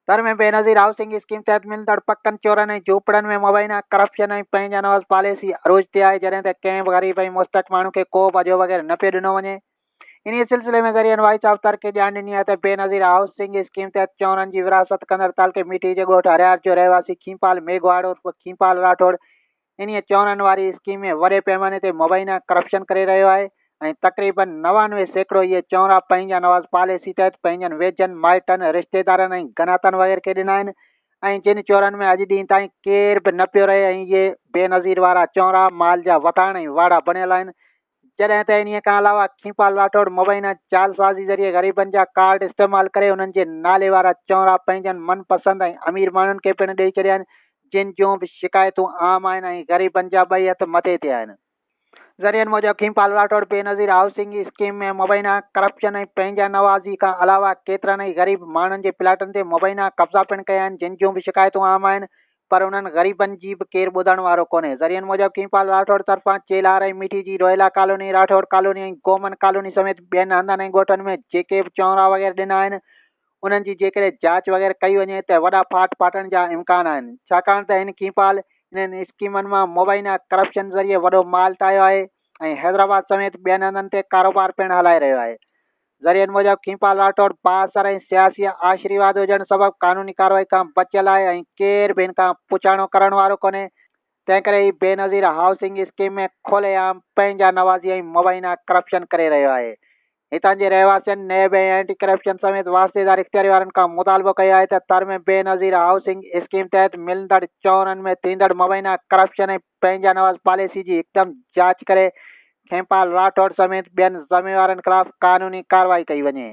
तर में Benazir housing scheme तहत मिलंदड़ पकनि चोरनि ऐं झूंपड़नि में मुबैना करप्शन ऐं पंहिंजा नवाज़ पॉलिसी अरोज़ थी आहे जॾहिं त कंहिं बि ग़रीब ऐं मुस्तक माण्हू खे को बि अजो वग़ैरह न पियो ॾिनो वञे। इन सिलसिले में ज़रियनि वाइस ऑफ तर खे ॼाण ॾिनी आहे त बेनज़ीर हाउसिंग स्कीम तहत चौरनि जी विरासत कंदड़ तालके मीठी जे ॻोठ हरियार जो रहवासी खींपाल मेघवाड़ उर्फ़ खींपाल राठौड़ इन चौरनि वारी स्कीम में वॾे पैमाने ते मुबैना करप्शन करे रहियो आहे ऐं तक़रीबन 99% इहे चौरा पंहिंजा नवाज़ पॉलिसी तहत पंहिंजनि वेझनि माइटनि रिश्तेदारनि ऐं गनातनि वग़ैरह खे ॾिना आहिनि ऐं जिन चोरनि में अॼु ॾींहं ताईं केर बि न पियो रहे ऐं इहे बेनज़ीर वारा चौरा माल जा वताण ऐं वाड़ा बणियल आहिनि। जॾहिं त इन खां अलावा खींपाल राठौड़ मुबैना जालसाज़ी ज़रिए ग़रीबनि जा कार्ड इस्तेमालु करे उन्हनि जे नाले वारा चौरा पंहिंजनि मनपसंदि ऐं अमीर माण्हुनि खे पिणु ॾेई छॾिया आहिनि जिन जूं बि शिकायतूं आम आहिनि ऐं ग़रीबनि जा ॿई हथ मथे ते आहिनि। ज़रियनि मूजिबि खींपाल राठौड़ बेनज़ीर हाउसिंग स्कीम में मुबैना करप्शन ऐं पंहिंजा नवाज़ी खां अलावा केतिरनि ई ग़रीब माण्हुनि जे प्लाटनि ते मुबैना कब्ज़ा पिणु कया आहिनि जिन जूं बि शिकायतूं आम आहिनि पर उन्हनि ग़रीबनि जी बि केरु ॿुधण वारो कोन्हे। ज़रियनि मूजिबि खींपाल राठौड़ तरफ़ां चेलार ऐं मीठी जी रोहिला कॉलोनी राठौड़ कॉलोनी ऐं गोमन कॉलोनी समेत ॿियनि हंधनि ऐं ॻोठनि में जेके बि चौरा वग़ैरह ॾिना आहिनि उन्हनि जी जेकॾहिं जांच वग़ैरह कई वञे त वॾा फाट फाटण जा इम्कान आहिनि छाकाणि त हिन खींपाल इन्हनि स्कीमनि मां मुबैना करप्शन ज़रिए वॾो माल ठाहियो आहे ऐं हैदराबाद समेत ॿियनि हंधनि ते कारोबार पिणु हलाए रहियो आहे। ज़रियनि मूजिबि खींपाल राठौड़ बासर ऐं सियासी आशीर्वाद हुजण सबबि कानूनी कार्रवाई खां बचियल आहे ऐं केर बि हिन खां पुछाणो करण वारो कोन्हे। तंहिं करे ही बेनज़ीर हाउसिंग स्कीम में खुलेआम पंहिंजा नवाज़ी ऐं मुबैना करप्शन करे रहियो आहे। हितां जे रहवासियुनि नैब ऐं एंटी करप्शन समेत वास्तेदार इख़्तियारी वारनि खां मुतालबो कयो आहे त तर में बेनज़ीर हाउसिंग स्कीम तहत मिलंदड़ चौरनि में थींदड़ मुबैना करप्शन ऐं पंहिंजा नवाज़ पॉलिसी जी हिकदमि जांच करे खींपाल राठौड़ समेत ॿियनि ज़िम्मेवारनि ख़िलाफ़ कानूनी कार्रवाई कई वञे।